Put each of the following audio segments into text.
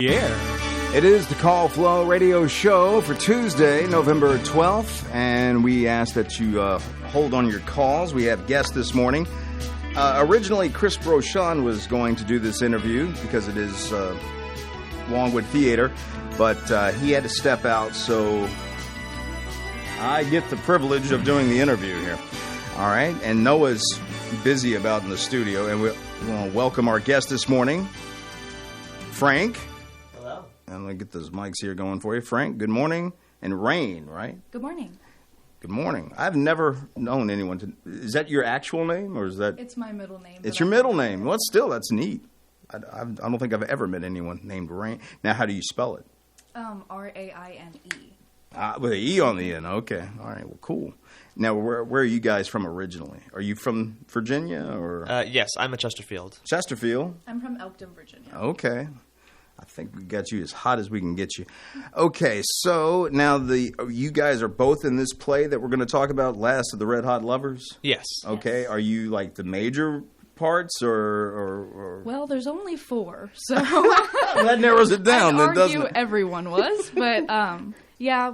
Yeah. It is the Call Flow Radio Show for Tuesday, November 12th, and we ask that you hold on your calls. We have guests this morning. Originally, Chris Brochon was going to do this interview because it is Longwood Theater, but he had to step out, so I get the privilege of doing the interview here. All right, and Noah's busy about in the studio, and we want to welcome our guest this morning, Frank. I'm going to get those mics here going for you. Frank, good morning. And Rain, right? Good morning. Good morning. I've never known anyone to... Is that your actual name, or is that... It's my middle name. It's your middle name. Well, still, that's neat. I don't think I've ever met anyone named Rain. Now, how do you spell it? R-A-I-N-E. With an E on the end. Okay. All right. Well, cool. Now, where are you guys from originally? Are you from Virginia, or... Yes, I'm at Chesterfield. Chesterfield? I'm from Elkton, Virginia. Okay. I think we got you as hot as we can get you. Okay, so now you guys are both in this play that we're going to talk about, Last of the Red Hot Lovers? Yes. Okay, Yes. Are you like the major parts or... Well, there's only 4, so... That narrows it down, then, doesn't argue it? everyone was, but yeah,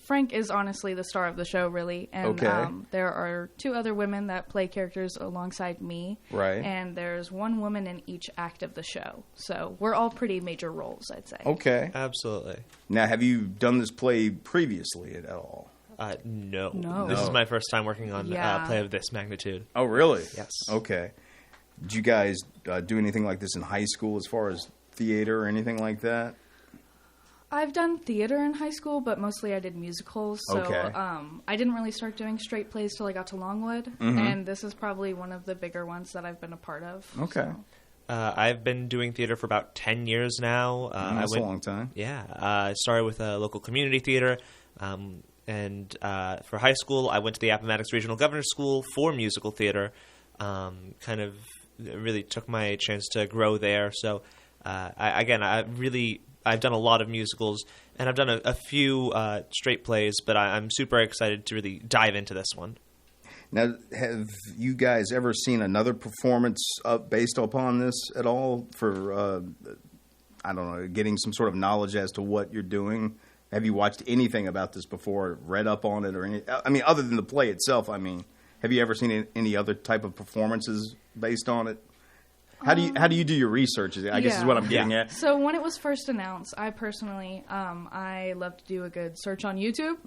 Frank is honestly the star of the show, really, and Okay. there are 2 other women that play characters alongside me, Right. and there's 1 woman in each act of the show, so we're all pretty major roles, I'd say. Okay. Absolutely. Now, have you done this play previously at all? No. No. This is my first time working on Yeah. a play of this magnitude. Oh, really? Yes. Okay. Did you guys do anything like this in high school as far as theater or anything like that? I've done theater in high school, but mostly I did musicals. So Okay. I didn't really start doing straight plays till I got to Longwood, and this is probably one of the bigger ones that I've been a part of. Okay. So. I've been doing theater for about 10 years now. That's a long time. Yeah. I started with a local community theater. And for high school, I went to the Appomattox Regional Governor's School for musical theater. Kind of really took my chance to grow there. So, I've done a lot of musicals, and I've done a few straight plays, but I'm super excited to really dive into this one. Now, have you guys ever seen another performance based upon this at all for, I don't know, getting some sort of knowledge as to what you're doing? Have you watched anything about this before, read up on it, or any? I mean, other than the play itself, I mean, have you ever seen any other type of performances based on it? How do you do your research? I guess is what I'm getting at. So when it was first announced, I personally, I love to do a good search on YouTube,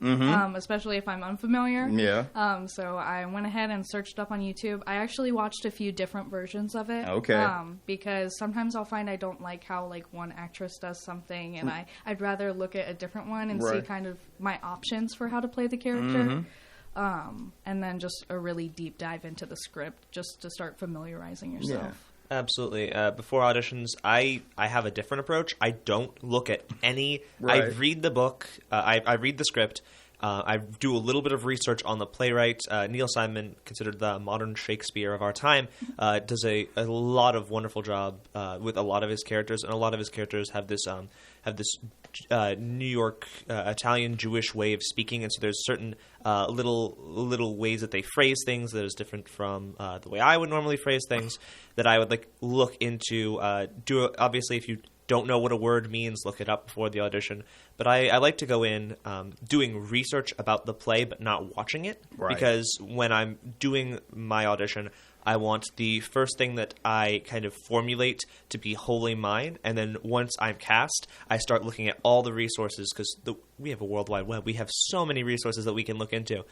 especially if I'm unfamiliar. Yeah. So I went ahead and searched up on YouTube. I actually watched a few different versions of it. Okay. Because sometimes I'll find I don't like how one actress does something, and I'd rather look at a different one and see Right. kind of my options for how to play the character. And then just a really deep dive into the script just to start familiarizing yourself. Yeah. Absolutely. Before auditions, I have a different approach. I don't look at any... Right. I read the book. I read the script. I do a little bit of research on the playwright. Neil Simon, considered the modern Shakespeare of our time, does a lot of wonderful job with a lot of his characters, and a lot of his characters have this New York Italian Jewish way of speaking, and so there's certain little ways that they phrase things that is different from the way I would normally phrase things that I would look into. Obviously, if you don't know what a word means, look it up before the audition. But I like to go in doing research about the play but not watching it. Right. Because when I'm doing my audition, I want the first thing that I kind of formulate to be wholly mine. And then once I'm cast, I start looking at all the resources because we have a World Wide Web. We have so many resources that we can look into.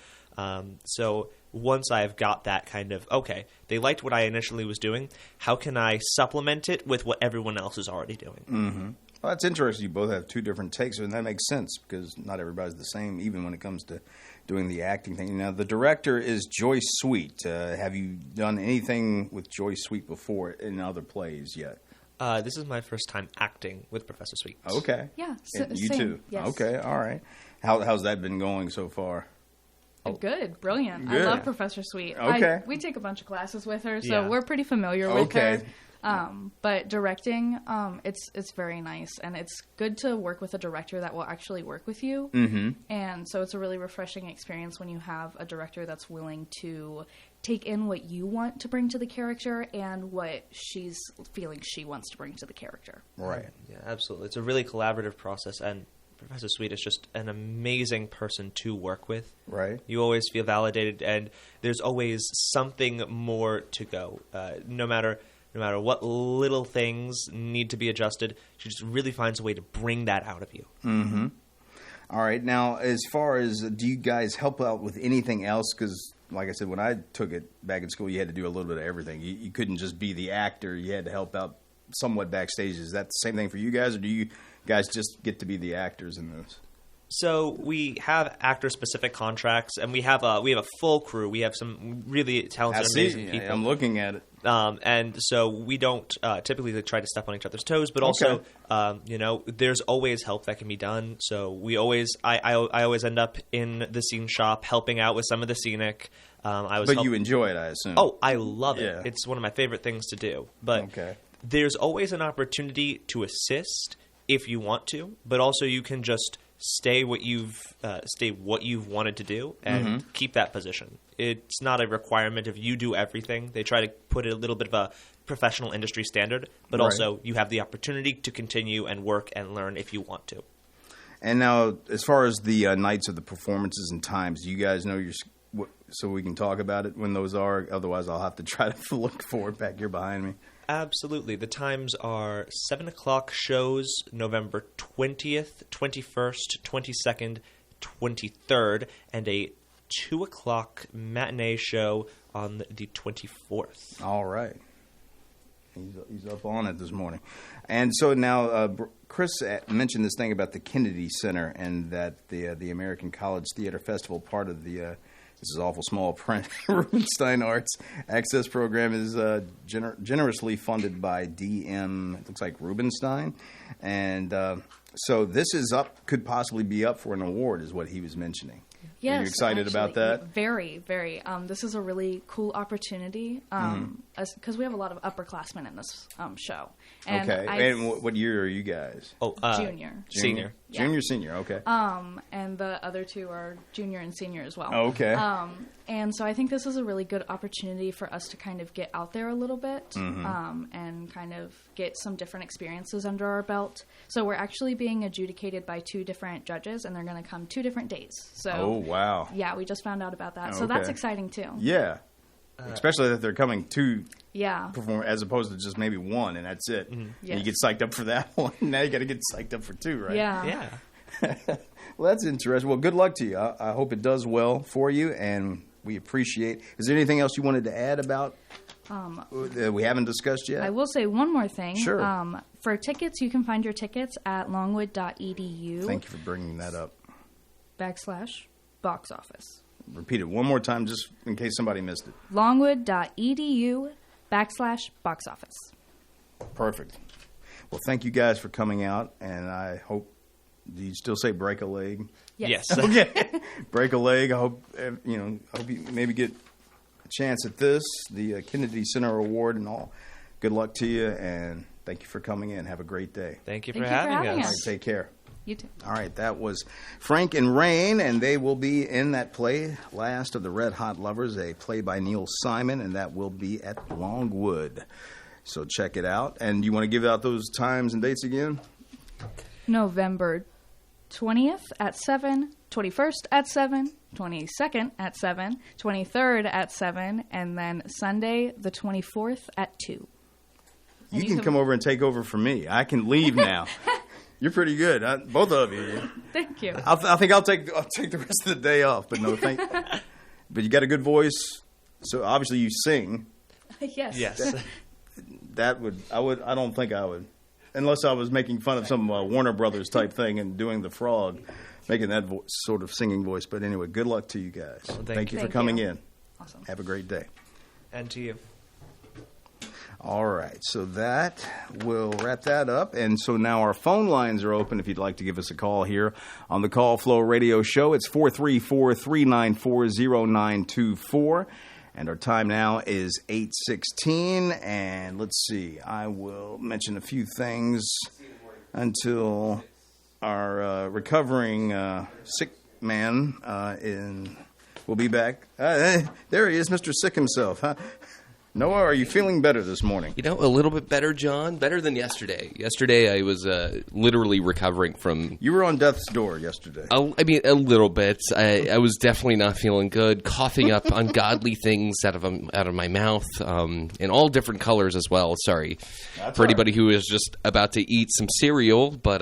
So once I've got that kind of, okay, they liked what I initially was doing, how can I supplement it with what everyone else is already doing? Mm-hmm. Well, that's interesting. You both have 2 different takes, and that makes sense because not everybody's the same, even when it comes to doing the acting thing. Now, the director is Joyce Sweet. Have you done anything with Joyce Sweet before in other plays yet? This is my first time acting with Professor Sweet. Okay. Yeah, You same. too? Yes. Okay, all right. How's that been going so far? Good, brilliant. Good. I love Professor Sweet. Okay. We take a bunch of classes with her, so Yeah. we're pretty familiar with Okay. her. But directing, it's very nice, and it's good to work with a director that will actually work with you. Mm-hmm. And so it's a really refreshing experience when you have a director that's willing to take in what you want to bring to the character and what she's feeling she wants to bring to the character. Right. Yeah, absolutely. It's a really collaborative process, and Professor Sweet is just an amazing person to work with. Right. You always feel validated, and there's always something more to go. No matter what little things need to be adjusted, she just really finds a way to bring that out of you. Mm-hmm. All right. Now, as far as, do you guys help out with anything else? Because, like I said, when I took it back in school, you had to do a little bit of everything. You couldn't just be the actor. You had to help out somewhat backstage. Is that the same thing for you guys, or do you guys just get to be the actors in this? So we have actor-specific contracts, and we have a full crew. We have some really talented, amazing people. I'm looking at it. And so we don't typically try to step on each other's toes, but also, there's always help that can be done. So I always end up in the scene shop helping out with some of the scenic. But you enjoy it, I assume. Oh, I love it. Yeah. It's one of my favorite things to do. But okay. There's always an opportunity to assist if you want to, but also you can just stay what you've wanted to do and keep that position. It's not a requirement if you do everything. They try to put a little bit of a professional industry standard, but also you have the opportunity to continue and work and learn if you want to. And now, as far as the nights of the performances and times, do you guys know so we can talk about it when those are? Otherwise, I'll have to try to look for it back here behind me. Absolutely. The times are 7 o'clock shows November 20th, 21st, 22nd, 23rd, and a 2 o'clock matinee show on the 24th. All right. He's up on it this morning. And so now Chris mentioned this thing about the Kennedy Center and that the American College Theater Festival, part of the this is awful small print. Rubenstein Arts Access Program is generously funded by DM. It looks like Rubenstein, and so this is could possibly be up for an award, is what he was mentioning. Yes, are you excited about that? Very, very. This is a really cool opportunity because we have a lot of upperclassmen in this show. And okay. And what year are you guys? Junior. Senior. Yeah. Junior, senior. Okay. And the other two are junior and senior as well. Okay. And so I think this is a really good opportunity for us to kind of get out there a little bit and kind of get some different experiences under our belt. So we're actually being adjudicated by 2 different judges, and they're going to come 2 different days. So oh, wow. Yeah, we just found out about that. So that's exciting, too. Yeah. Especially that they're coming 2 yeah. perform as opposed to just maybe 1, and that's it. Yes. And you get psyched up for that one. Now you got to get psyched up for 2, right? Yeah. Well, that's interesting. Well, good luck to you. I hope it does well for you, and we appreciate. Is there anything else you wanted to add about that we haven't discussed yet? I will say one more thing. Sure. For tickets, you can find your tickets at longwood.edu. Thank you for bringing that up. /box office. Repeat it one more time just in case somebody missed it. longwood.edu /box office. Perfect. Well, thank you guys for coming out, and I hope, do you still say break a leg? Yes. Okay. Break a leg. I hope, you maybe get a chance at this, the Kennedy Center Award and all. Good luck to you, and thank you for coming in. Have a great day. Thank you for having us. All right, take care. You too. All right, that was Frank and Rain, and they will be in that play, Last of the Red Hot Lovers, a play by Neil Simon, and that will be at Longwood. So check it out. And you want to give out those times and dates again? November 20th at 7, 21st at 7, 22nd at 7, 23rd at 7, and then Sunday the 24th at 2. You can come over and take over for me. I can leave now. You're pretty good, both of you. Thank you. I think I'll take the rest of the day off. But no, but you got a good voice, so obviously you sing. Yes. I don't think I would, unless I was making fun of some Warner Brothers type thing and doing the frog, making that sort of singing voice. But anyway, good luck to you guys. Well, thank you for coming in. Awesome. Have a great day. And to you. All right, so that will wrap that up. And so now our phone lines are open if you'd like to give us a call here on the Call Flow Radio Show. It's 434-394-0924. And our time now is 8:16. And let's see, I will mention a few things until our recovering sick man We'll be back. There he is, Mr. Sick himself, huh? Noah, are you feeling better this morning? You know, a little bit better, John. Better than yesterday. Yesterday, I was literally recovering from... You were on death's door yesterday. A little bit. I was definitely not feeling good. Coughing up ungodly things out of my mouth, in all different colors as well. Sorry for anybody who is just about to eat some cereal, but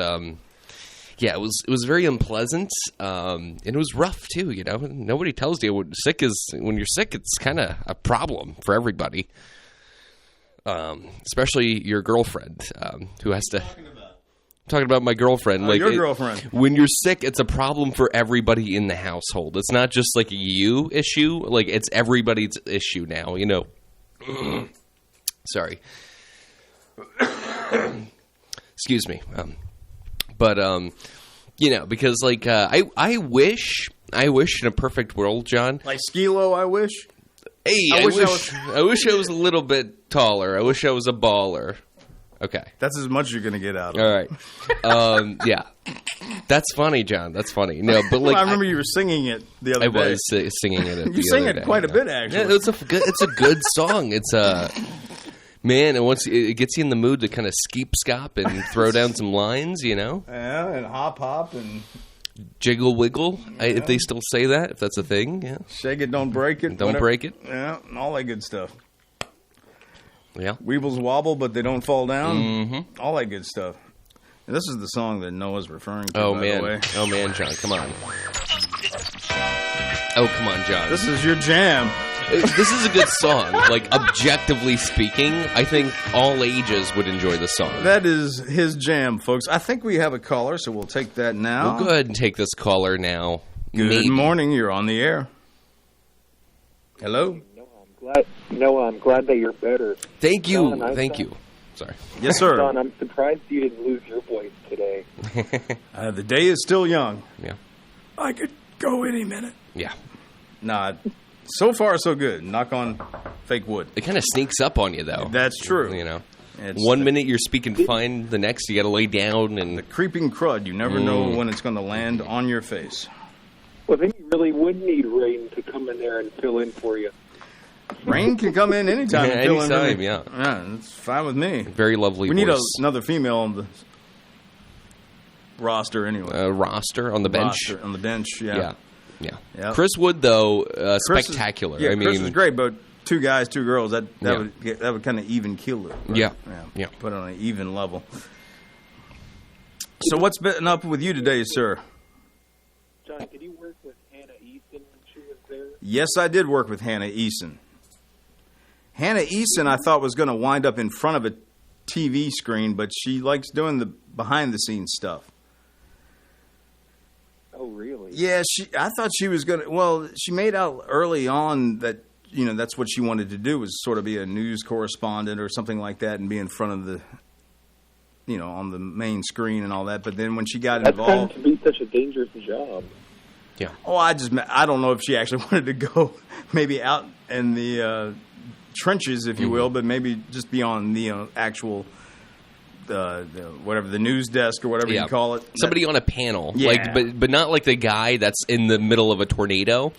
yeah, it was very unpleasant, and it was rough too. You know, nobody tells you when you're sick. It's kind of a problem for everybody, especially your girlfriend who has to. Talking about my girlfriend, your girlfriend. When you're sick, it's a problem for everybody in the household. It's not just like a you issue; like it's everybody's issue now. You know. Sorry. Excuse me. But, you know, because, like, I wish in a perfect world, John. Like Skilo, I wish? Hey, I wish I was a little bit taller. I wish I was a baller. Okay. That's as much as you're going to get out of it. All right. Yeah. That's funny, John. That's funny. No, but, like... Well, I remember you were singing it the other day. I was singing it the other day. You sang it quite a bit, actually. Yeah, it's a good song. It's Man, it gets you in the mood to kind of skeep-scop and throw down some lines, you know? Yeah, and hop and... Jiggle wiggle, if they still say that, if that's a thing, yeah. Shake it, don't break it. Don't break it. Yeah, all that good stuff. Yeah. Weebles wobble, but they don't fall down. Mm-hmm. All that good stuff. And this is the song that Noah's referring to, by the way. Oh, man, John, come on. Oh, come on, John. This is your jam. This is a good song. Like, objectively speaking, I think all ages would enjoy the song. That is his jam, folks. I think we have a caller, so we'll take that now. We'll go ahead and take this caller now. Good morning. You're on the air. Hello? I'm glad that you're better. Thank you. Thank you. Sorry. Yes, sir. John, I'm surprised you didn't lose your voice today. The day is still young. Yeah. I could go any minute. Yeah. Nah, so far so good. Knock on fake wood. It kind of sneaks up on you, though. That's true. You know, one minute you're speaking fine, the next you got to lay down and the creeping crud. You never know when it's going to land on your face. Well, then you really would need rain to come in there and fill in for you. Rain can come in anytime. Anytime, yeah. Yeah, it's fine with me. Very lovely. We need another female on the roster anyway. Roster on the bench. On the bench, yeah. Yeah. Chris Wood, though, spectacular. Chris is great, but 2 guys, 2 girls, that would kind of even kill it. Right? Yeah. Put it on an even level. So what's been up with you today, sir? John, did you work with Hannah Eason when she was there? Yes, I did work with Hannah Eason. Hannah Eason, I thought, was going to wind up in front of a TV screen, but she likes doing the behind-the-scenes stuff. Oh, really? Yeah, I thought she was going to... Well, she made out early on that, you know, that's what she wanted to do, was sort of be a news correspondent or something like that and be in front of the, you know, on the main screen and all that. But then when she got involved... That's going to be such a dangerous job. Yeah. Oh, I don't know if she actually wanted to go maybe out in the trenches, if you will, but maybe just be on the actual... whatever, the news desk or whatever you call it. Somebody on a panel. Yeah. Like, but not like the guy that's in the middle of a tornado.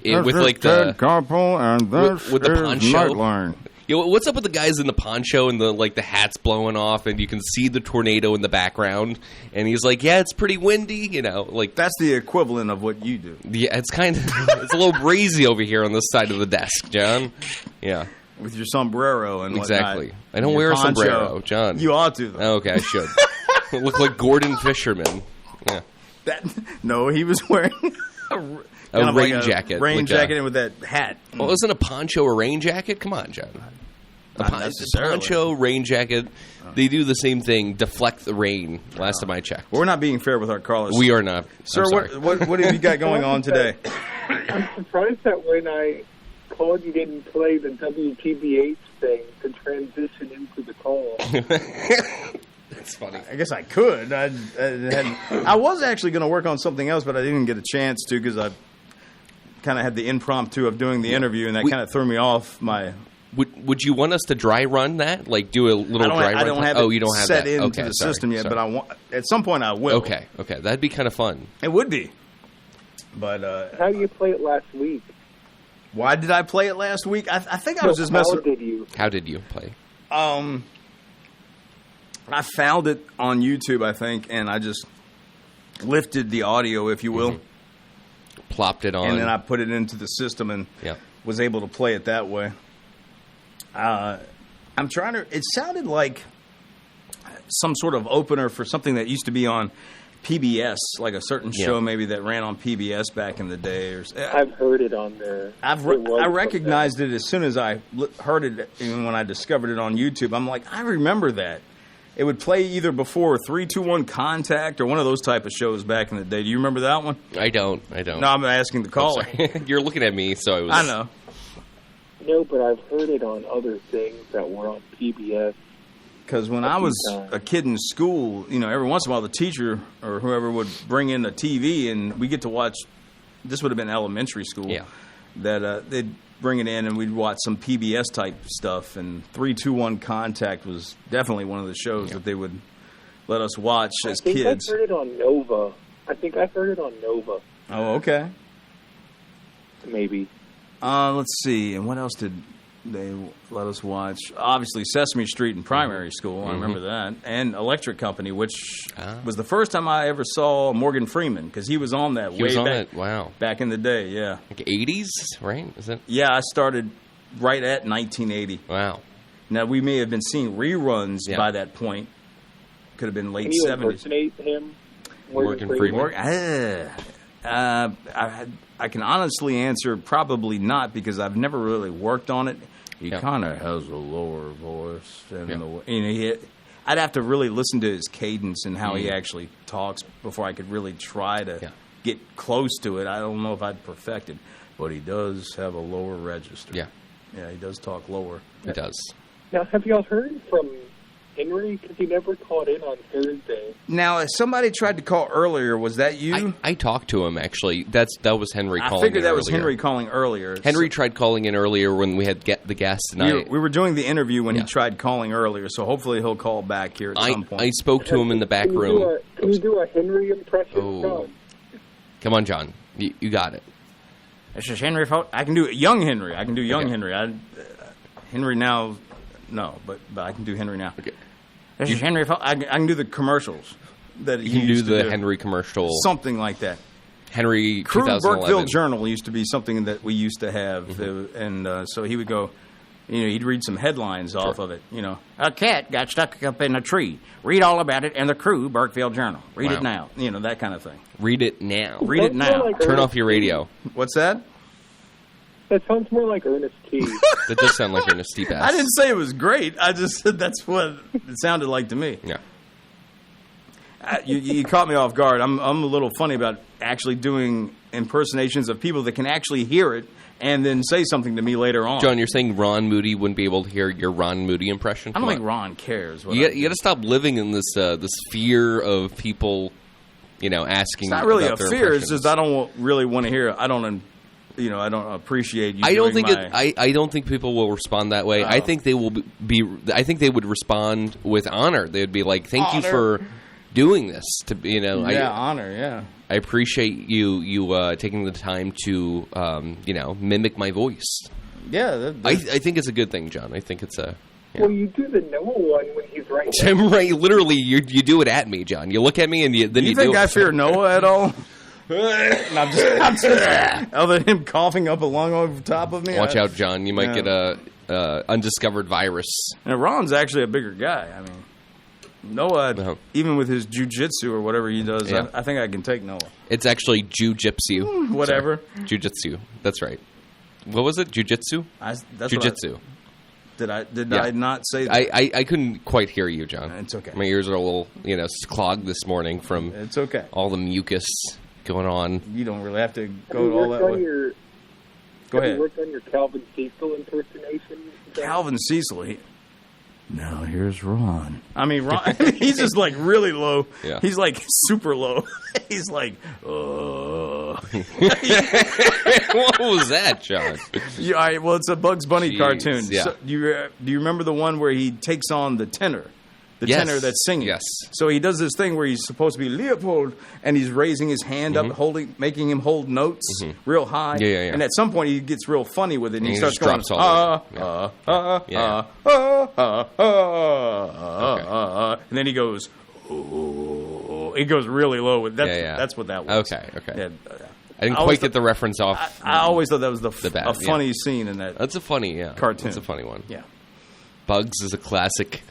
With like the couple and this with the poncho. Nightline. You know, what's up with the guys in the poncho and the hat's blowing off and you can see the tornado in the background and he's like, yeah, it's pretty windy, you know, like that's the equivalent of what you do. Yeah, it's kind of it's a little breezy over here on this side of the desk, John. Yeah. With your sombrero and exactly. whatnot. I don't wear a sombrero, John. You ought to, though. Oh, okay, I should. Look like Gordon Fisherman. Yeah. No, he was wearing a rain jacket. Rain jacket and with that hat. Well, isn't a poncho a rain jacket? Come on, John. Not necessarily. Poncho, rain jacket, they do the same thing, deflect the rain, last time I checked. We're not being fair with our callers. We are not. Sir, what have you got going on today? I'm surprised that when I called, you didn't play the WTBH thing to transition into the call. That's funny. I guess I could. I was actually going to work on something else, but I didn't get a chance to because I kind of had the impromptu of doing the interview, and that kind of threw me off my... Would you want us to dry run that? Like do a little dry run? I don't have it you don't have set that. into the system yet, but at some point I will. Okay. That'd be kind of fun. It would be. But How do you play it last week? why did I play it last week? I think I was just messing. How did you? How did you play? I found it on YouTube, I think, and I just lifted the audio, if you will, Plopped it on. and then I put it into the system and Yeah. was able to play it that way. I'm trying to. It sounded like some sort of opener for something that used to be on PBS, like a certain Yeah. show maybe that ran on PBS back in the day. I've heard it on there. I It was recognized it as soon as I heard it, even when I discovered it on YouTube. I'm like, I remember that. It would play either before 3-2-1 Contact or one of those type of shows back in the day. Do you remember that one? I don't. No, I'm asking the caller. You're looking at me, so I was. I know. No, but I've heard it on other things that were on PBS. Because when I was a kid in school, every once in a while the teacher or whoever would bring in a TV and we get to watch. This would have been elementary school. Yeah. That they'd bring it in and we'd watch some PBS type stuff. And 3-2-1 Contact was definitely one of the shows that they would let us watch as kids. I think I heard it on Nova. Oh, okay. Maybe. Let's see. And what else did they let us watch? Obviously, Sesame Street in primary school. I remember that. And Electric Company, which was the first time I ever saw Morgan Freeman, because he was on that He was way on back, it. Wow. back in the day, yeah. Like 80s, right? Is it? Yeah, I started right at 1980. Wow. Now, we may have been seeing reruns Yeah. by that point. Could have been late Can you 70s. impersonate him? Morgan Freeman. I can honestly answer probably not, because I've never really worked on it. He Yeah. kind of has a lower voice than Yeah. I'd have to really listen to his cadence and how he actually talks before I could really try to get close to it. I don't know if I'd perfect it, but he does have a lower register. Yeah. Yeah, he does talk lower. It does. Now, have y'all heard from Henry? Because he never called in on Thursday. Now, somebody tried to call earlier. Was that you? I talked to him, actually. That was Henry calling I figured in that was earlier. Henry calling earlier. Henry tried calling in earlier when we had the guest, and We were doing the interview when he tried calling earlier, so hopefully he'll call back here at some point. I spoke to him in the back room. Can you do a Henry impression? Oh. Come on, John. You got it. This is Henry. I can do young Henry. I can do young Henry. Henry now, no, but I can do Henry now. Okay. This is Henry. I can do the commercials that You he can do used to the Henry commercial. something like that. Henry Crew 2011. Burkeville Journal used to be something that we used to have, and so he would go. He'd read some headlines off of it. A cat got stuck up in a tree. Read all about it in the Crew Burkeville Journal. Read it now. That kind of thing. Read it now. Read it now. Turn off your radio. What's that? That sounds more like Ernest T. That does sound like Ernest T. Bass. I didn't say it was great. I just said that's what it sounded like to me. Yeah. You caught me off guard. I'm a little funny about actually doing impersonations of people that can actually hear it and then say something to me later on. John, you're saying Ron Moody wouldn't be able to hear your Ron Moody impression? I don't Come think on. Ron cares. You got to stop living in this fear of people, asking. It's not really a about their fear. It's impressions. just I don't really want to hear it. I don't appreciate you. I don't doing think my, I don't think people will respond that way. I think they will be. I think they would respond with honor. They'd be like, "Thank you for doing this." honor. Yeah. I appreciate you taking the time to mimic my voice. Yeah. I think it's a good thing, John. I think it's a. Yeah. Well, you do the Noah one when he's right. I'm right. Literally, you do it at me, John. You look at me and then you think do I it. fear Noah at all? I'm just other than him coughing up a lung over top of me. Watch out, John. You might get a undiscovered virus. And Ron's actually a bigger guy. I mean, Noah, even with his jiu-jitsu or whatever he does, I think I can take Noah. It's actually jujitsu. Whatever. Jujitsu. That's right. What was it? Jujitsu? Jujitsu. Did I not say that? I couldn't quite hear you, John. It's okay. My ears are a little, clogged this morning from It's okay. all the mucus going on. You don't really have to Have go you all that worked way. on your Go Have ahead. you worked on your Calvin Cecil impersonation? Calvin Cecil. Now here's Ron. I mean, Ron. He's just like really low. Yeah. He's like super low. He's like, What was that, John? Yeah, all right, well, it's a Bugs Bunny Jeez, cartoon. yeah. So, do you remember the one where he takes on the tenor? the Yes. tenor that's singing. Yes. So he does this thing where he's supposed to be Leopold, and he's raising his hand up, making him hold notes real high. Yeah. And at some point, he gets real funny with it, and he he starts just going, drops all and then he goes, oh. He goes really low with that. That's what that was. Okay. Yeah. I didn't quite get the reference off. I always thought that was a funny yeah. scene in that. That's a funny cartoon. That's a funny one. Yeah. Bugs is a classic.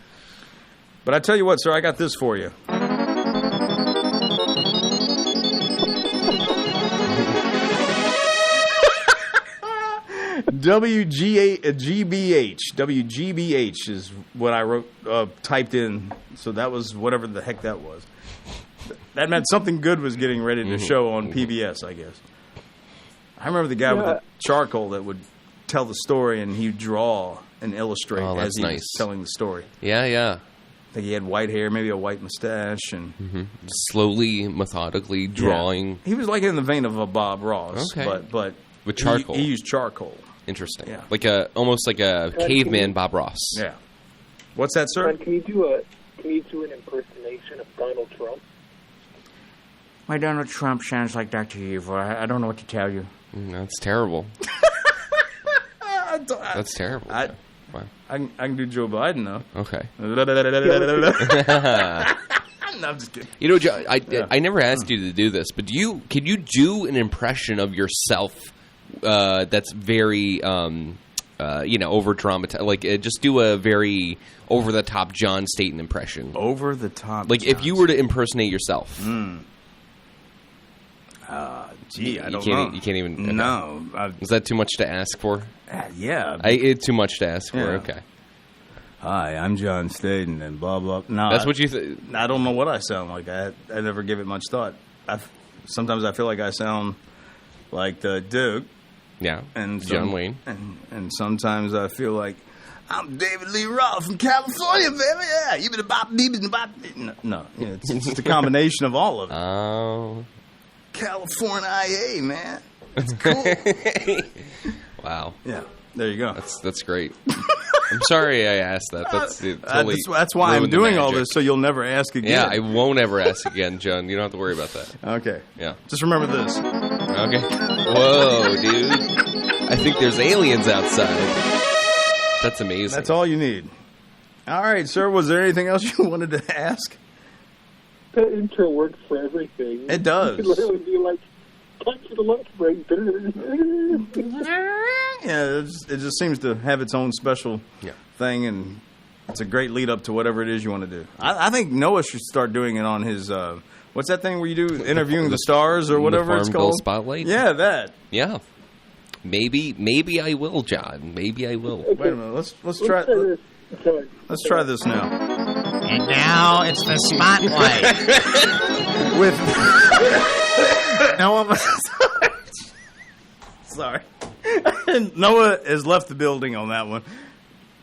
But I tell you what, sir, I got this for you. WGBH is what I wrote, typed in. So that was whatever the heck that was. That meant something good was getting ready to show on PBS, I guess. I remember the guy with the charcoal that would tell the story, and he'd draw and illustrate as he was telling the story. Yeah. I think he had white hair, maybe a white mustache, and Slowly, methodically drawing. Yeah. He was like in the vein of a Bob Ross, Okay. but With charcoal. He used charcoal. Interesting. Yeah. Like almost like a caveman Bob Ross. Yeah. What's that, sir? Can you do an impersonation of Donald Trump? My Donald Trump sounds like Dr. Evil. I don't know what to tell you. That's terrible. That's terrible. Wow. I can do Joe Biden, though. Okay. No, I'm just kidding. You know, Joe, I never asked you to do this, but can you do an impression of yourself that's very, over dramatized? Like, just do a very over the top John Staten impression. Over the top. Like, if you were to impersonate yourself. Gee, I don't know. You can't even. Okay. No. Is that too much to ask for? Yeah. It's too much to ask for. Yeah. Okay. Hi, I'm John Staten, and blah, blah. No, That's what you I don't know what I sound like. I never give it much thought. Sometimes I feel like I sound like the Duke. Yeah. And John Wayne. And sometimes I feel like I'm David Lee Roth from California, baby. Yeah, you been about No, it's just a combination of all of it. Oh. California IA, man. It's cool. Wow. Yeah, there you go. That's great. I'm sorry I asked that. That's why I'm doing all this, so you'll never ask again. Yeah, I won't ever ask again, John. You don't have to worry about that. Okay. Yeah. Just remember this. Okay. Whoa, dude. I think there's aliens outside. That's amazing. That's all you need. All right, sir. Was there anything else you wanted to ask? That intro works for everything. It does. You could literally be like, time for the lunch break. Yeah, it just seems to have its own special thing, and it's a great lead up to whatever it is you want to do. I think Noah should start doing it on his, what's that thing where you do Interviewing the Stars or whatever it's Farmville called? Spotlight? Yeah, that. Yeah. Maybe I will, John. Maybe I will. Wait a minute. Let's try this now. And now it's the spotlight. With Noah. Sorry. Noah has left the building on that one.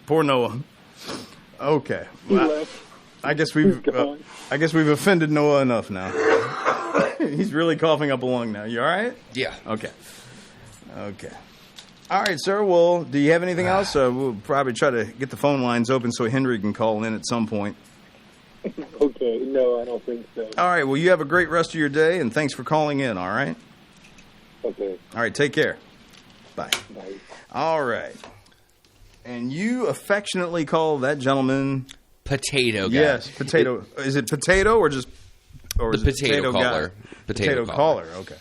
Poor Noah. Okay. Well, I guess we've offended Noah enough now. He's really coughing up a lung now. You all right? Yeah. Okay. All right, sir. Well, do you have anything else? We'll probably try to get the phone lines open so Henry can call in at some point. Okay. No, I don't think so. All right. Well, you have a great rest of your day, and thanks for calling in, all right? Okay. All right. Take care. Bye. Bye. All right. And you affectionately call that gentleman... Potato guy. Yes, potato. Is it potato or just... Or the is it potato caller. Guy? Potato caller, okay.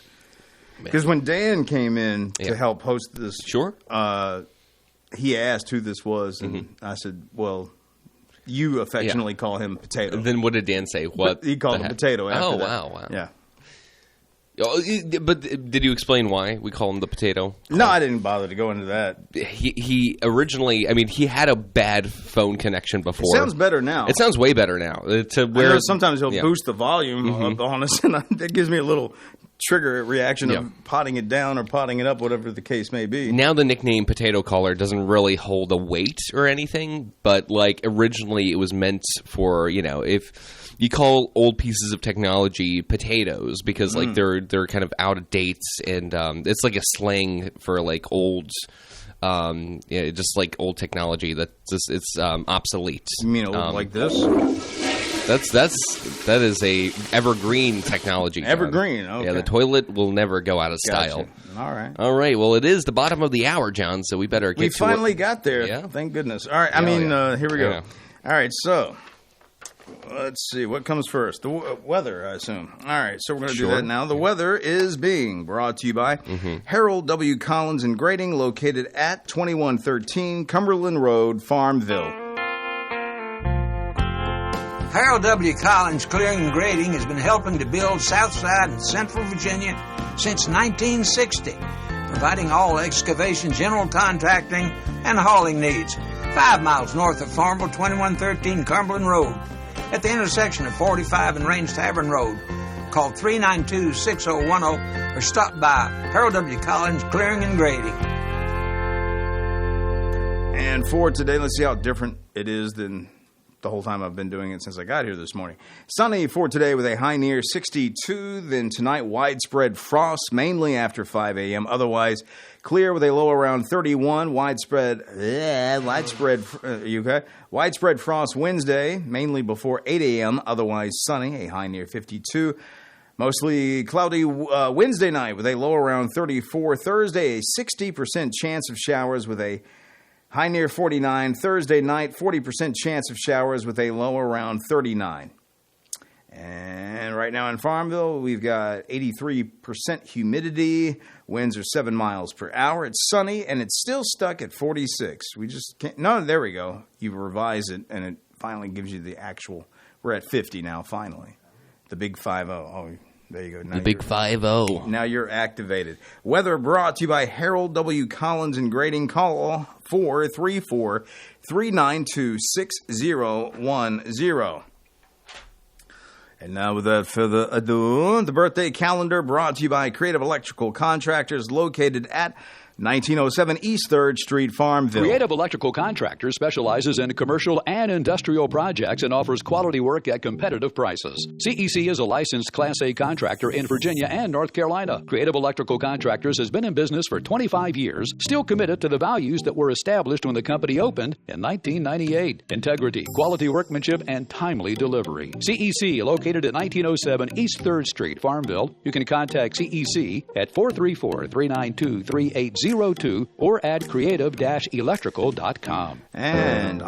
Because when Dan came in to help host this... Sure. He asked who this was, and I said, well... You affectionately call him Potato. Then what did Dan say? What he called him Potato after that. Wow. Yeah. Oh, but did you explain why we call him the Potato? No, I didn't bother to go into that. He originally, he had a bad phone connection before. It sounds better now. It sounds way better now. Sometimes he'll boost the volume up on us, and that gives me a little trigger reaction of potting it down or potting it up, whatever the case may be. Now the nickname Potato Caller doesn't really hold a weight or anything, but originally it was meant for, if you call old pieces of technology potatoes because they're kind of out of date, and it's like a slang for old just like old technology it's obsolete. You mean old like this? That is a evergreen technology. John. Evergreen, okay. Yeah, the toilet will never go out of style. Gotcha. All right. Well, it is the bottom of the hour, John, so we better get We to finally it. got there. Yeah. Thank goodness. All right. Here we go. Yeah. All right. So, let's see. What comes first? The weather, I assume. All right. So, we're going to do that now. The weather is being brought to you by Harold W. Collins and Grading, located at 2113 Cumberland Road, Farmville. Harold W. Collins Clearing and Grading has been helping to build Southside and Central Virginia since 1960, providing all excavation, general contracting, and hauling needs. 5 miles north of Farmville, 2113 Cumberland Road, at the intersection of 45 and Range Tavern Road. Call 392-6010 or stop by Harold W. Collins Clearing and Grading. And for today, let's see how different it is than the whole time I've been doing it since I got here this morning. Sunny for today with a high near 62. Then tonight, widespread frost, mainly after 5 a.m. Otherwise, clear with a low around 31. Widespread frost Wednesday, mainly before 8 a.m. Otherwise, sunny, a high near 52. Mostly cloudy Wednesday night with a low around 34. Thursday, a 60% chance of showers with a high near 49. Thursday night, 40% chance of showers with a low around 39. And right now in Farmville, we've got 83% humidity. Winds are 7 miles per hour. It's sunny, and it's still stuck at 46. We just can't. No, there we go. You revise it, and it finally gives you the actual. We're at 50 now, finally. The big 5-0. Oh, there you go. Now the big 5-0. Now you're activated. Weather brought to you by Harold W. Collins and Grading. Call 434-392-6010. And now, without further ado, the birthday calendar brought to you by Creative Electrical Contractors, located at 1907 East 3rd Street, Farmville. Creative Electrical Contractors specializes in commercial and industrial projects and offers quality work at competitive prices. CEC is a licensed Class A contractor in Virginia and North Carolina. Creative Electrical Contractors has been in business for 25 years, still committed to the values that were established when the company opened in 1998. Integrity, quality workmanship, and timely delivery. CEC, located at 1907 East 3rd Street, Farmville. You can contact CEC at 434-392-3802 or at creative-electrical.com. And those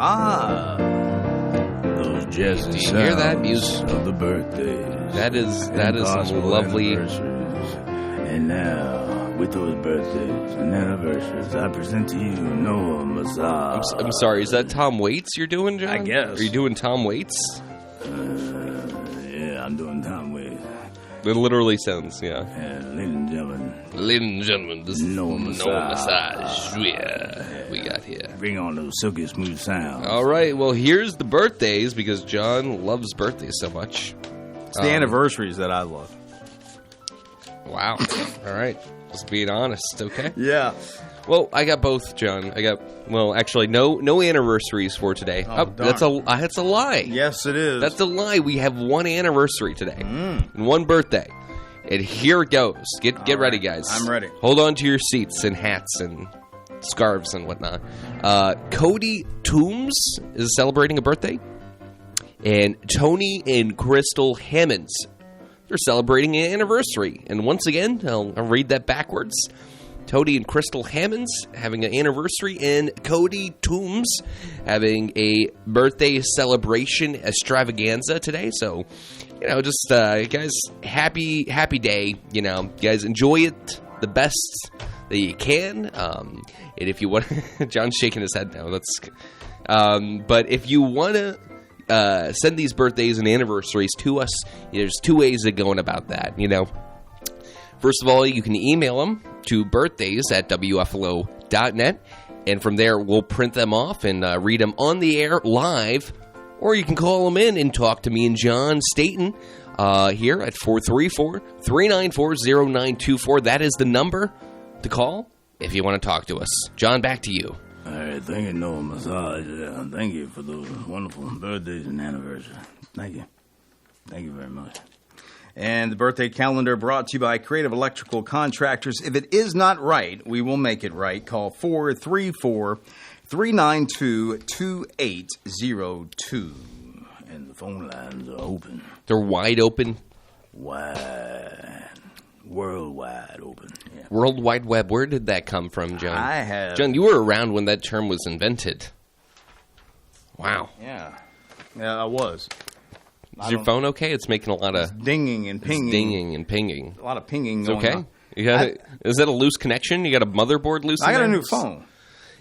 jazzy Do you hear that music? of the birthdays. That is some lovely. And now, with those birthdays and anniversaries, I present to you Noah Massage. I'm sorry, is that Tom Waits you're doing, John? I guess. Are you doing Tom Waits? Yeah, I'm doing Tom Waits. It literally sounds, yeah. And ladies and gentlemen, This is Noah Massage. Yeah, we got here. bring on those silky smooth sounds. All right, well, here's the birthdays because John loves birthdays so much. it's the anniversaries that I love. Wow. All right, just being honest, okay? Yeah. Well, I got both, John. Actually, no anniversaries for today. darn. That's a lie. Yes, it is. That's a lie. We have one anniversary today and one birthday. And here it goes. Get ready, guys. I'm ready. Hold on to your seats and hats and scarves and whatnot. Cody Toombs is celebrating a birthday. And Tony and Crystal Hammonds are celebrating an anniversary. And once again, I'll read that backwards. Tony and Crystal Hammonds having an anniversary, and Cody Toombs having a birthday celebration extravaganza today. So, just guys, happy day. Guys, enjoy it the best that you can. And if you want, John's shaking his head now. But if you want to send these birthdays and anniversaries to us, there's two ways of going about that. First of all, you can email them to birthdays@wflo.net, and from there we'll print them off and read them on the air live, or you can call them in and talk to me and John Staten here at 434-394-0924. That is the number to call if you want to talk to us. John, back to you. All right, thank you, Noah Massage. Thank you for those wonderful birthdays and anniversaries. Thank you. Thank you very much. And the birthday calendar brought to you by Creative Electrical Contractors. If it is not right, we will make it right. Call 434-392-2802. And the phone lines are open. They're wide open. Wide. Worldwide open. Yeah. World Wide Web. Where did that come from, John? John, you were around when that term was invented. Wow. Yeah. Yeah, I was. Is your phone okay? It's making a lot of dinging and pinging. It's dinging and pinging. A lot of pinging It's going okay? on. Is that a loose connection? You got a motherboard loose? I got a new phone.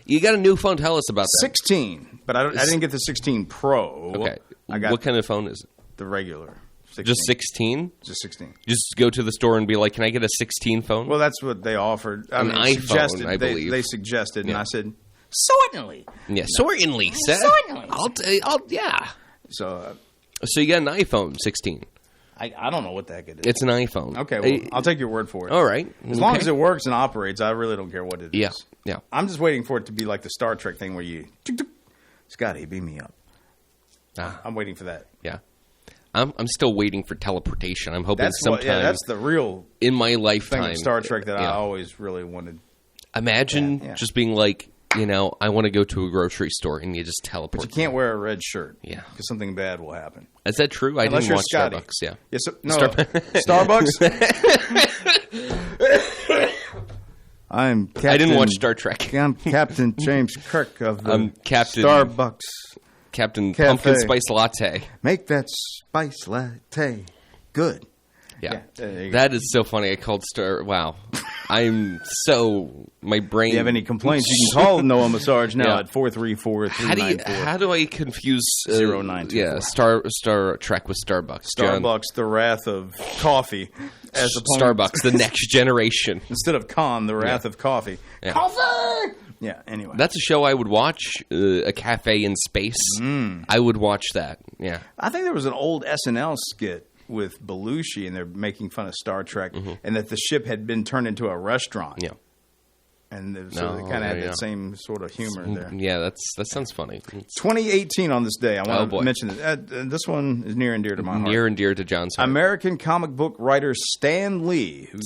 You got a new phone. Tell us about that. 16, but I didn't get the 16 Pro. Okay. I got what kind of phone is it? The regular. 16. Just 16? Just 16. Just go to the store and be like, can I get a 16 phone? Well, that's what they offered. An iPhone, suggested. I believe. They suggested, and I said, certainly. Yeah, certainly, sir. Certainly. Yeah. So you got an iPhone 16. I don't know what the heck it is. It's an iPhone. Okay, well, I'll take your word for it. All right. As long as it works and operates, I really don't care what it is. Yeah. I'm just waiting for it to be like the Star Trek thing where you, Scotty, beam me up. I'm waiting for that. Yeah. I'm still waiting for teleportation. I'm hoping sometime that's the real in my thing lifetime of Star Trek that I always really wanted. Imagine just being like, I want to go to a grocery store and you just teleport. But you can't wear a red shirt. Yeah. Because something bad will happen. Is that true? Unless didn't you're watch Scotty. Starbucks. Yeah. Yes. Starbucks? I'm Captain. I didn't watch Star Trek. I'm Captain James Kirk of the Captain Starbucks. Captain Cafe. Pumpkin Spice Latte. Make that spice latte good. Yeah. That is so funny. I called Star. Wow. My brain. If you have any complaints, you can call Noah Massage now at 434-394. How do I confuse 0924. Yeah, Star Trek with Starbucks. Starbucks, the wrath of coffee. As Starbucks, the next generation. Instead of the wrath of coffee. Yeah. Coffee! Yeah, anyway. That's a show I would watch, A Cafe in Space. I would watch that, yeah. I think there was an old SNL skit with Belushi, and they're making fun of Star Trek, and that the ship had been turned into a restaurant. Yeah. And they kind of had that same sort of humor there. Yeah, that sounds funny. 2018 on this day. I want to mention this. This one is near and dear to my heart. Near and dear to John's heart. American comic book writer Stan Lee. Who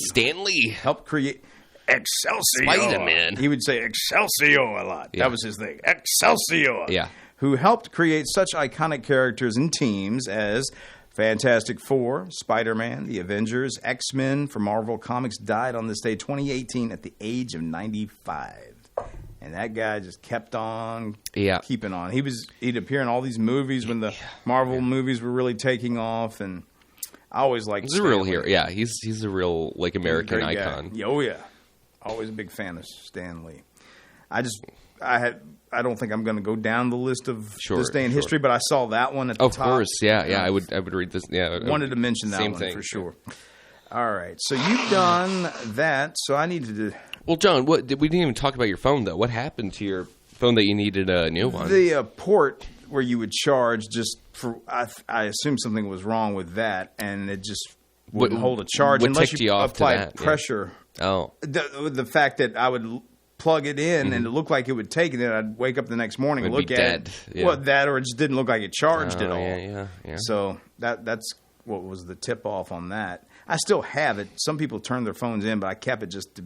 helped create Excelsior. Spider-Man. He would say Excelsior a lot. Yeah. That was his thing. Excelsior. Yeah. Who helped create such iconic characters and teams as Fantastic Four, Spider-Man, the Avengers, X-Men from Marvel Comics, died on this day, 2018, at the age of 95. And that guy just kept on keeping on. He'd appear in all these movies when the Marvel movies were really taking off, and I always liked He's a real hero. Yeah, he's a real American icon. Oh yeah. Always a big fan of Stan Lee. I don't think I'm going to go down the list of this day in history, but I saw that one at the top. Of course, yeah. I would read this. Yeah, wanted to mention that one for sure. All right, so you've done that. So I needed to. Well, John, we didn't even talk about your phone though. What happened to your phone that you needed a new one? The port where you would charge just for. I assume something was wrong with that, and it just wouldn't hold a charge unless you applied pressure. Yeah. Oh, the fact that I would plug it in and it looked like it would take, and then I'd wake up the next morning and look at it. Yeah. Well, that or it just didn't look like it charged at all. Yeah. So that's what was the tip off on that. I still have it. Some people turn their phones in, but I kept it just to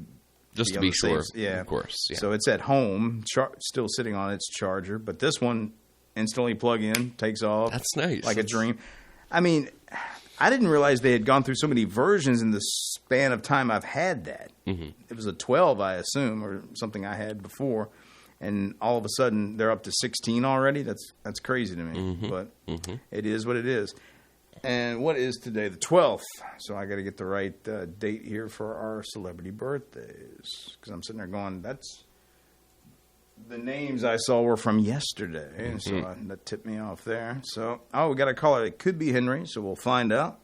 be sure. Yeah, of course. Yeah. So it's at home, still sitting on its charger. But this one instantly plug in, takes off. That's nice. Like a dream. I mean, I didn't realize they had gone through so many versions in the span of time I've had that. Mm-hmm. It was a 12, I assume, or something I had before, and all of a sudden they're up to 16 already. That's crazy to me, but it is what it is. And what is today? The 12th. So I got to get the right date here for our celebrity birthdays, because I'm sitting there going, that's the names I saw were from yesterday, and so that tipped me off there. So, we got a caller. It could be Henry, so we'll find out.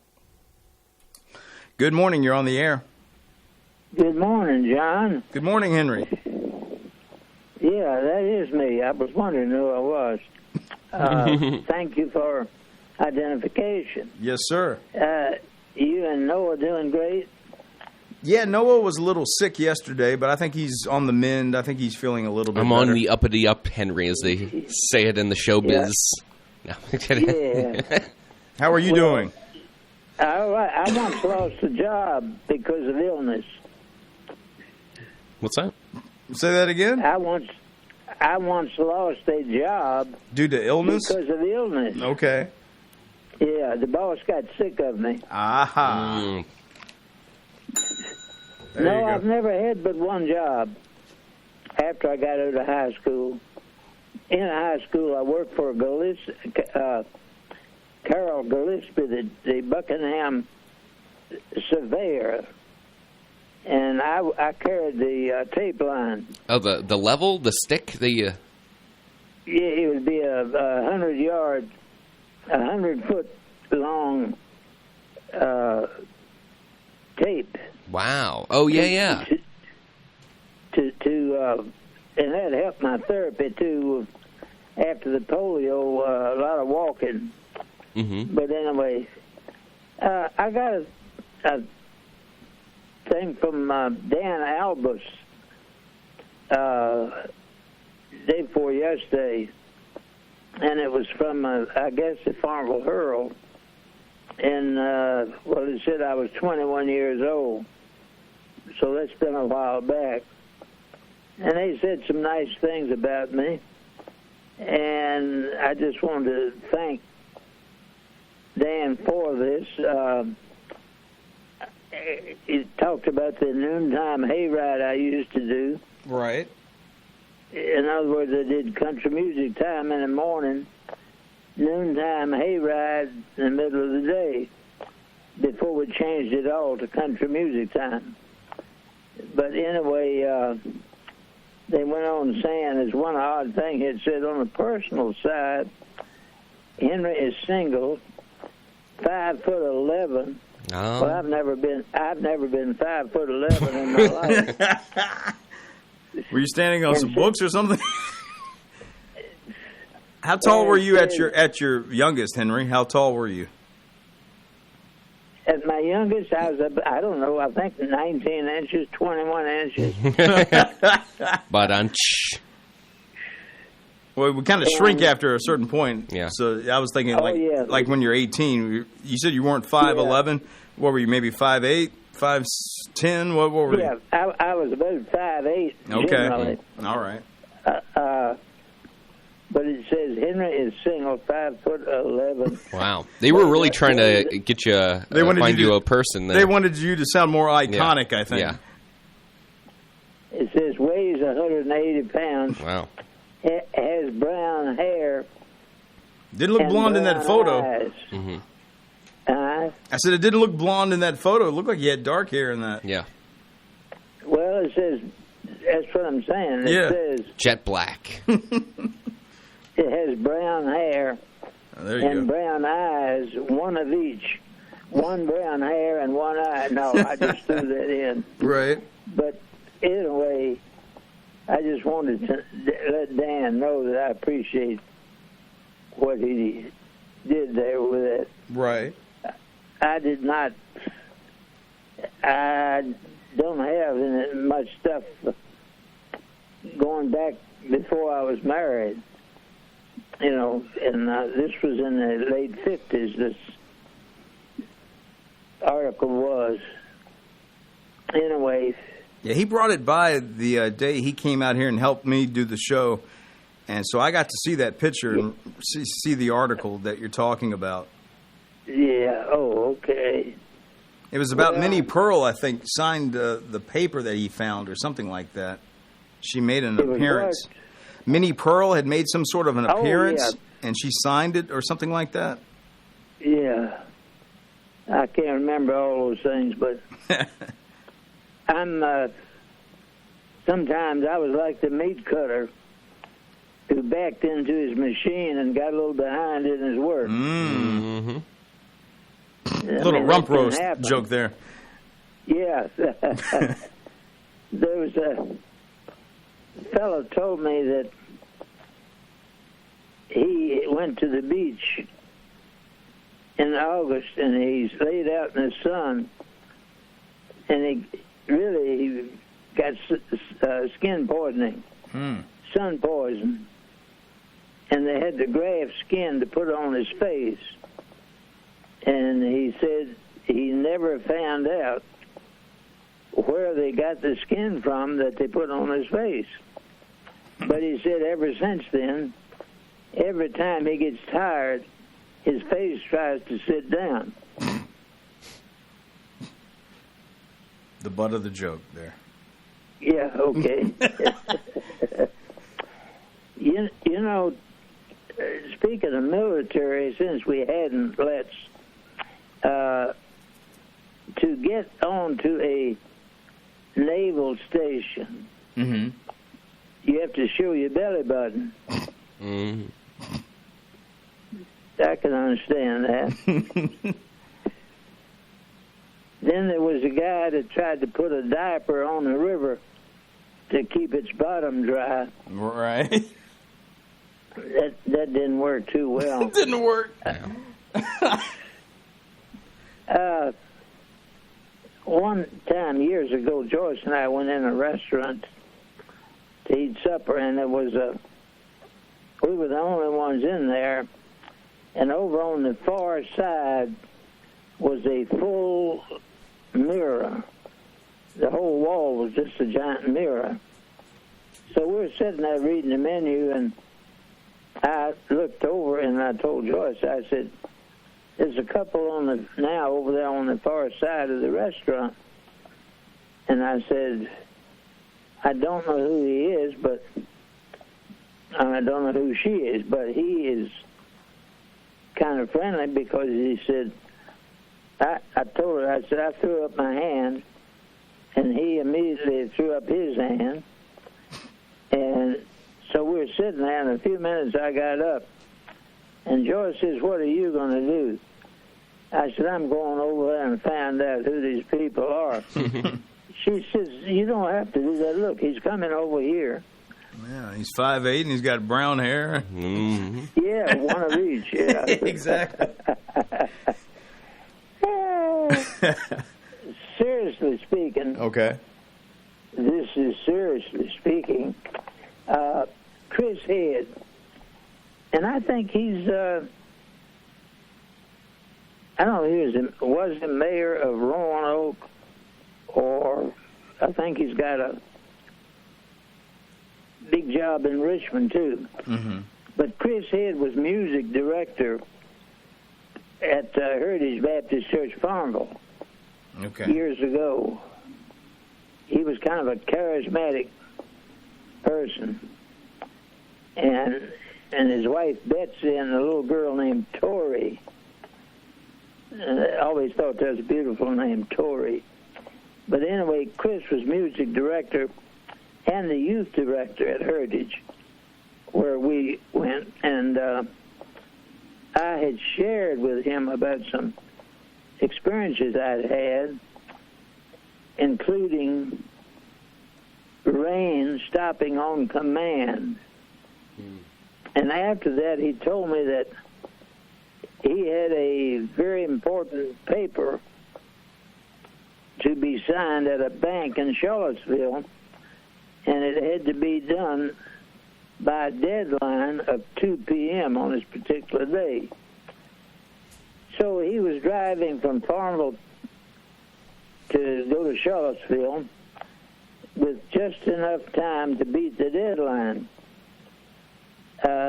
Good morning. You're on the air. Good morning, John. Good morning, Henry. Yeah, that is me. I was wondering who I was. Thank you for identification. Yes, sir. You and Noah doing great? Yeah, Noah was a little sick yesterday, but I think he's on the mend. I think he's feeling a little bit better. on the uppity up, Henry, as they say it in the showbiz. Yeah. How are you doing? I once lost a job because of illness. What's that? Say that again? I once lost a job due to illness? Because of illness. Okay. Yeah, the boss got sick of me. Aha. No, I've never had but one job after I got out of high school. In high school, I worked for Carol Gillespie, the Buckingham surveyor, and I carried the tape line. Oh, the level, the stick, Yeah, it would be a 100-yard, 100-foot long tape. Wow. Oh, yeah. And that helped my therapy too. After the polio, a lot of walking. Mm-hmm. But anyway, I got a thing from Dan Albus day before yesterday, and it was from I guess the Farmville Herald. And well, it said I was 21 years old, so that's been a while back. And they said some nice things about me, and I just wanted to thank Dan for this. He talked about the noontime hayride I used to do. Right. In other words, I did country music time in the morning, noontime hayride in the middle of the day, before we changed it all to country music time. But anyway, they went on saying, there's one odd thing it said on the personal side, Henry is single, 5'11". Oh. Well, I've never been 5'11" in my life. Were you standing on some books or something? How tall were you at your youngest, Henry? How tall were you? At my youngest, I was, I don't know, I think 19 inches, 21 inches. But well, we kind of shrink after a certain point. Yeah. So I was thinking, like when you're 18, you said you weren't 5'11". Yeah. What were you, maybe 5'8", 5'10"? What were you? Yeah, I was about 5'8". Okay. Generally. All right. But it says Henry is single, 5'11". Wow, they were really trying to get you, find you a person there. They wanted you to sound more iconic, I think. Yeah. It says weighs 180 pounds. Wow. Has brown hair. Didn't look blonde in that photo. Mm-hmm. I said it didn't look blonde in that photo. It looked like you had dark hair in that. Yeah. Well, it says, that's what I'm saying. It says jet black. It has brown hair and brown eyes, one of each. One brown hair and one eye. No, I just threw that in. Right. But anyway, I just wanted to let Dan know that I appreciate what he did there with it. Right. I did not. I don't have much stuff going back before I was married. You know, and this was in the late 50s, this article was. Anyway. Yeah, he brought it by the day he came out here and helped me do the show. And so I got to see that picture and see the article that you're talking about. Yeah, oh, okay. It was about Minnie Pearl, I think, signed the paper that he found or something like that. She made an appearance. Minnie Pearl had made some sort of an appearance, and she signed it or something like that? Yeah. I can't remember all those things, but I'm, sometimes I was like the meat cutter who backed into his machine and got a little behind in his work. Mm-hmm. Little rump roast joke there. Yeah. There was a fellow told me that he went to the beach in August and he's laid out in the sun and he got skin poisoning, sun poison, and they had to graft skin to put on his face. And he said he never found out where they got the skin from that they put on his face. But he said ever since then, every time he gets tired, his face tries to sit down. The butt of the joke there. Yeah, okay. you know, speaking of military, since we hadn't, to get onto a naval station, you have to show your belly button. I can understand that. Then there was a guy that tried to put a diaper on the river to keep its bottom dry. Right. That didn't work too well. It didn't work. One time years ago, Joyce and I went in a restaurant to eat supper, and we were the only ones in there. And over on the far side was a full mirror. The whole wall was just a giant mirror. So we were sitting there reading the menu, and I looked over and I told Joyce, I said, there's a couple over there on the far side of the restaurant. And I said, I don't know who he is, but I don't know who she is, but he is kind of friendly because he said, I told her, I said, I threw up my hand, and he immediately threw up his hand. And so we were sitting there, in a few minutes I got up, and Joyce says, what are you going to do? I said, I'm going over there and find out who these people are. She says, you don't have to do that. Look, he's coming over here. Yeah, he's 5'8", and he's got brown hair. Yeah, one of each, yeah. Exactly. Seriously speaking. Okay. This is seriously speaking. Chris Head. And I think he's, I don't know, he was the mayor of Roanoke, or I think he's got a big job in Richmond, too. But Chris Head was music director at Heritage Baptist Church, Farmville, years ago. He was kind of a charismatic person. And his wife, Betsy, and a little girl named Tori. I always thought that was a beautiful name, Tori. But anyway, Chris was music director and the youth director at Heritage, where we went. And I had shared with him about some experiences I'd had, including rain stopping on command. And after that, he told me that he had a very important paper to be signed at a bank in Charlottesville, and it had to be done by a deadline of 2 p.m. on this particular day. So he was driving from Farmville to go to Charlottesville with just enough time to beat the deadline.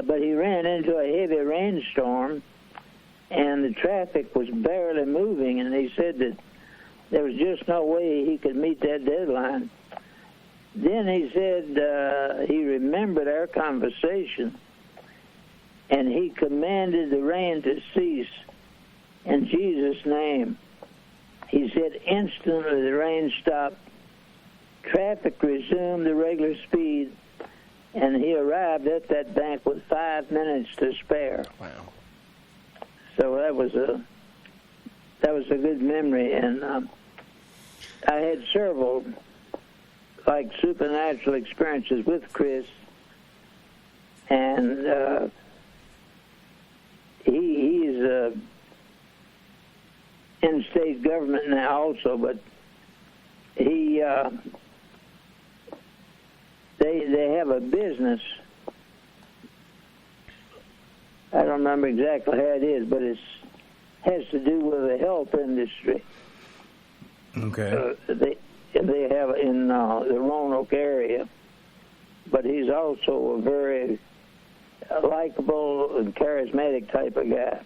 But he ran into a heavy rainstorm, and the traffic was barely moving, and he said that there was just no way he could meet that deadline. Then he said he remembered our conversation, and he commanded the rain to cease in Jesus' name. He said instantly the rain stopped, traffic resumed the regular speed, and he arrived at that bank with 5 minutes to spare. Wow. So that was a good memory, and I had several supernatural experiences with Chris, and he's in state government now also, but he they have a business. I don't remember exactly how it is, but has to do with the health industry. Okay. They have in the Roanoke area, but he's also a very likable and charismatic type of guy.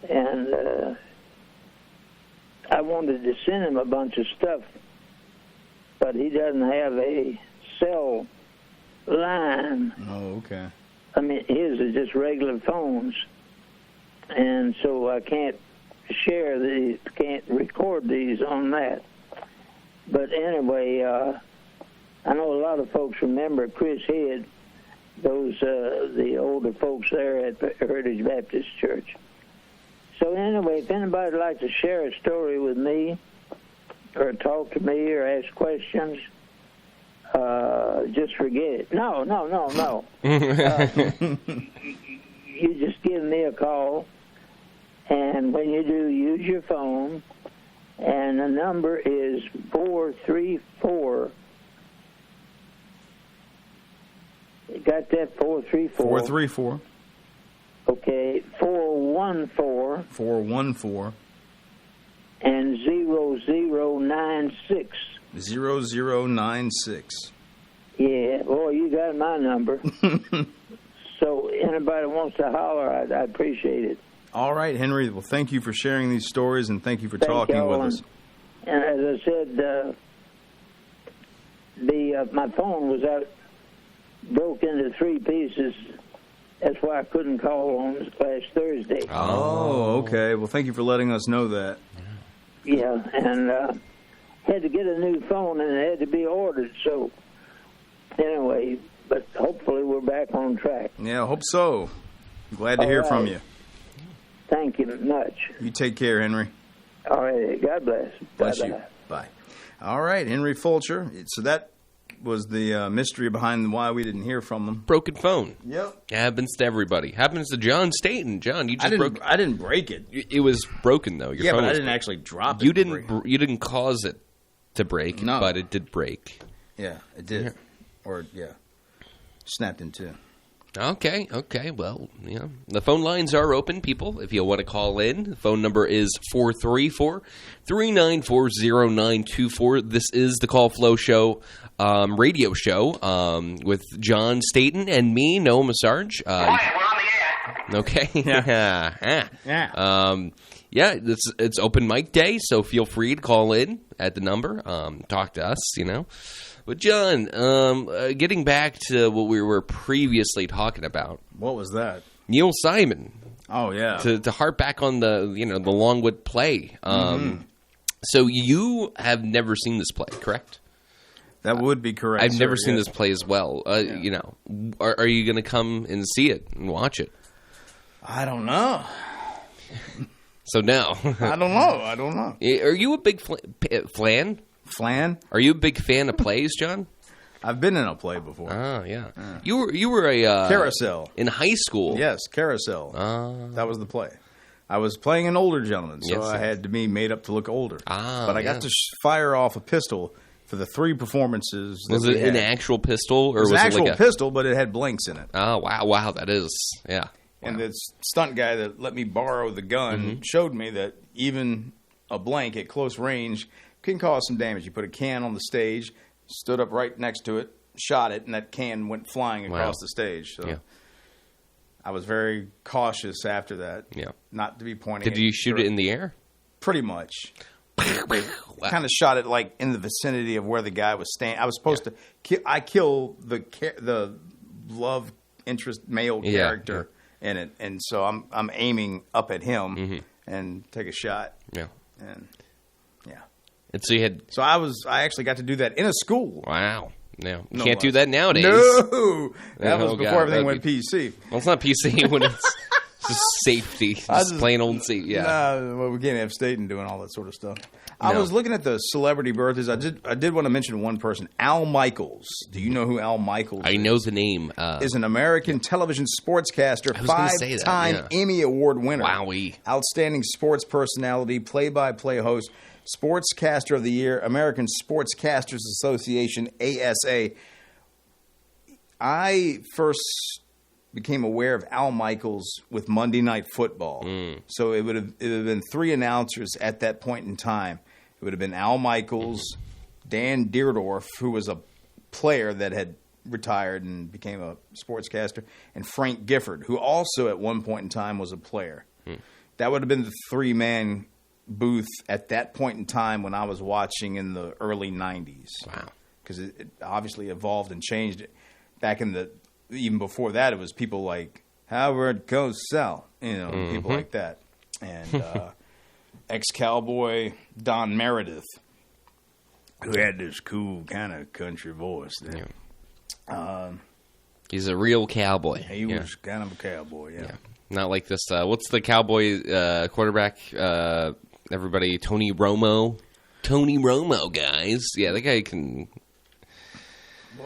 And I wanted to send him a bunch of stuff, but he doesn't have a cell line. Oh, okay. I mean, his are just regular phones, and so I can't record these on that. But anyway, I know a lot of folks remember Chris Head, the older folks there at Heritage Baptist Church. So anyway, if anybody would like to share a story with me, or talk to me, or ask questions, just forget it. No. You just give me a call, and when you do, use your phone, and the number is 434. You got that? 434. 434. Okay, 414. 414. And 0096. 0096. Yeah, boy, you got my number. So anybody wants to holler, I'd appreciate it. All right, Henry. Well, thank you for sharing these stories, and thank you for talking with us. And as I said, my phone was broke into 3 pieces. That's why I couldn't call on last Thursday. Oh, okay. Well, thank you for letting us know that. Yeah, and had to get a new phone, and it had to be ordered. So anyway, but hopefully we're back on track. Yeah, I hope so. I'm glad to hear from you. Thank you much. You take care, Henry. All right. God bless. Bless Bye-bye. you. Bye. All right, Henry Fulcher. So that was the mystery behind why we didn't hear from them. Broken phone. Yep. Happens to everybody. Happens to John Staten. John, you just broke. I didn't break it. It was broken though. Your phone but I was didn't broken. actually drop it. You didn't. You didn't cause it to break. No. But it did break. Yeah, it did. Yeah. Or snapped in two. Okay. Well, the phone lines are open, people. If you want to call in, the phone number is 434-394-0924. This is the Call Flow Show radio show with John Staten and me, Noah Massarge. We're on the air. Okay. Yeah. It's open mic day, so feel free to call in at the number. Talk to us, But John, getting back to what we were previously talking about. What was that? Neil Simon. Oh yeah. To harp back on the the Longwood play. So you have never seen this play, correct? That would be correct. I've never seen this play as well. Are you going to come and see it and watch it? I don't know. So no. I don't know. Are you a big Flan? Flan? Are you a big fan of plays, John? I've been in a play before. Oh, yeah. You were a... Carousel. In high school. Yes, Carousel. That was the play. I was playing an older gentleman, so I had to be made up to look older. But I got to fire off a pistol for the 3 performances. Was it an actual pistol? Or it was an actual like pistol, but it had blanks in it. Oh, wow, that is... Yeah. And this stunt guy that let me borrow the gun showed me that even a blank at close range can cause some damage. You put a can on the stage, stood up right next to it, shot it, and that can went flying across the stage. So I was very cautious after that. Yeah. Not to be pointing. Did you shoot it in the air? Pretty much. Kind of shot it like in the vicinity of where the guy was standing. I was supposed to kill the love interest male character in it, and so I'm aiming up at him and take a shot. Yeah. And And so you had. So I actually got to do that in a school. Wow. No, you can't do that nowadays. No, that was before everything went PC. Well, it's not PC when it's just safety, just plain old safety. Yeah. Well, we can't have Staten doing all that sort of stuff. I was looking at the celebrity birthdays. I did want to mention one person, Al Michaels. Do you know who Al Michaels is? I know the name. Is an American television sportscaster, 5-time Emmy Award winner. Wowee. Outstanding sports personality, play-by-play host, Sportscaster of the Year, American Sportscasters Association, ASA. I first became aware of Al Michaels with Monday Night Football. So it would have been 3 announcers at that point in time. It would have been Al Michaels, Dan Dierdorf, who was a player that had retired and became a sportscaster, and Frank Gifford, who also at one point in time was a player. That would have been the 3-man booth at that point in time when I was watching in the early 90s. Wow. Because it obviously evolved and changed. Back in the, even before that, it was people like Howard Cosell, people like that. And ex-cowboy Don Meredith, who had this cool kind of country voice there. He's a real cowboy. He was kind of a cowboy, yeah. Not like this. What's the cowboy quarterback? Everybody, Tony Romo. Tony Romo, guys. Yeah, that guy can.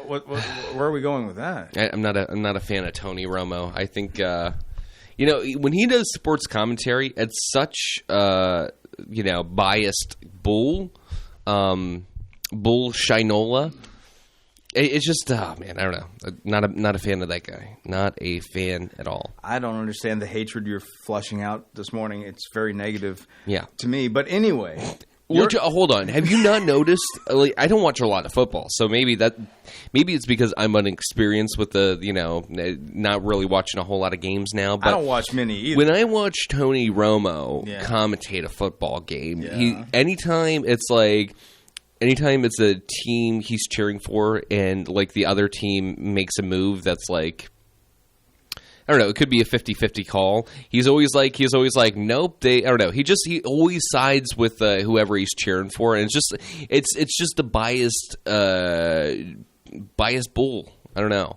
Where are we going with that? I'm not a fan of Tony Romo. I think when he does sports commentary, it's such biased bull shinola. It's just, I don't know. Not a fan of that guy. Not a fan at all. I don't understand the hatred you're flushing out this morning. It's very negative to me. But anyway. Hold on. Have you not noticed? I don't watch a lot of football, so maybe it's because I'm unexperienced with not really watching a whole lot of games now. But I don't watch many either. When I watch Tony Romo commentate a football game, anytime it's a team he's cheering for and like the other team makes a move that's like, I don't know, it could be a 50-50 call. He's always like, nope, I don't know. He always sides with whoever he's cheering for, and it's just a biased bull. I don't know.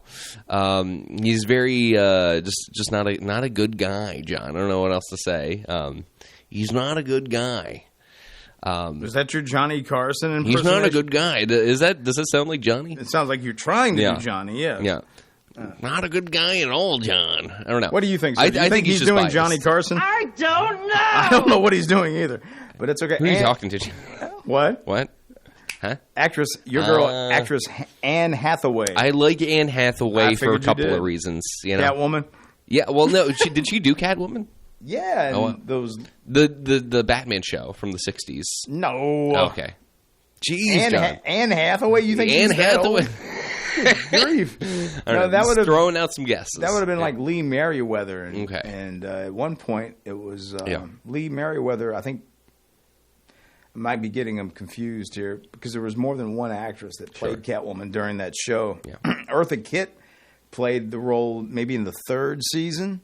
He's very just not a good guy, John. I don't know what else to say. He's not a good guy. Is that your Johnny Carson impersonation? He's not a good guy. Does that sound like Johnny? It sounds like you're trying to be Johnny, Yeah. Not a good guy at all, John. I don't know. What do you think? So do you think he's doing biased. Johnny Carson? I don't know. I don't know what he's doing either, but it's okay. Who are you talking to? What? Huh? Actress Anne Hathaway. I like Anne Hathaway for a couple of reasons. Catwoman? Yeah, well, no. Did she do Catwoman? Yeah, those the Batman show from the 60s. No. Okay. Jeez, John. Anne Hathaway? You think Anne Hathaway? Grief. No, that would have throwing out some guesses. That would have been like Lee Merriweather. And at one point, it was Lee Merriweather. I think I might be getting them confused here because there was more than one actress that played Catwoman during that show. Yeah. Eartha Kitt played the role maybe in the 3rd season.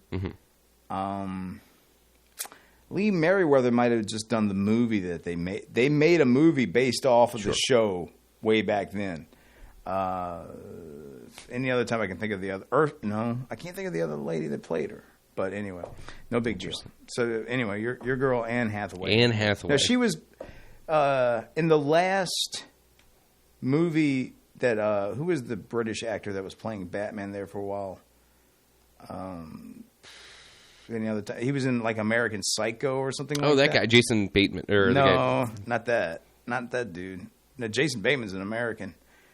Lee Merriweather might have just done the movie that they made. They made a movie based off of the show way back then. Any other time I can think of the other... No, I can't think of the other lady that played her. But anyway, no big deal. So anyway, your girl Anne Hathaway. Anne Hathaway. Now, she was in the last movie that... who was the British actor that was playing Batman there for a while? Any other time? He was in like American Psycho or something like that. Oh, that guy, Jason Bateman. No, not that. Not that dude. No, Jason Bateman's an American.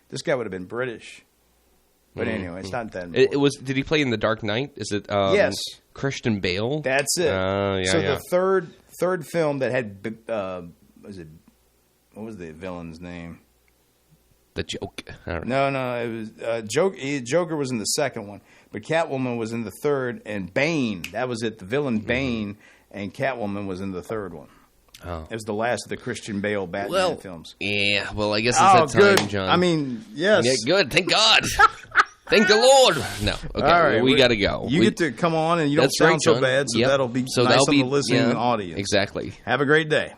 This guy would have been British. But anyway, it's not that important. Did he play in The Dark Knight? Is it yes. Christian Bale? That's it. The third film that had what was the villain's name? The Joker. I don't know. No, it was Joker was in the second one, but Catwoman was in the third, and Bane, that was it. The villain Bane and Catwoman was in the third one. Oh. It was the last of the Christian Bale Batman films. Yeah, well, I guess it's that time, John. I mean, yes. Yeah, good. Thank God. Thank the Lord. No. Okay, all right, we got to go. You get to come on, and you don't sound so bad, so that'll be nice on the listening audience. Exactly. Have a great day.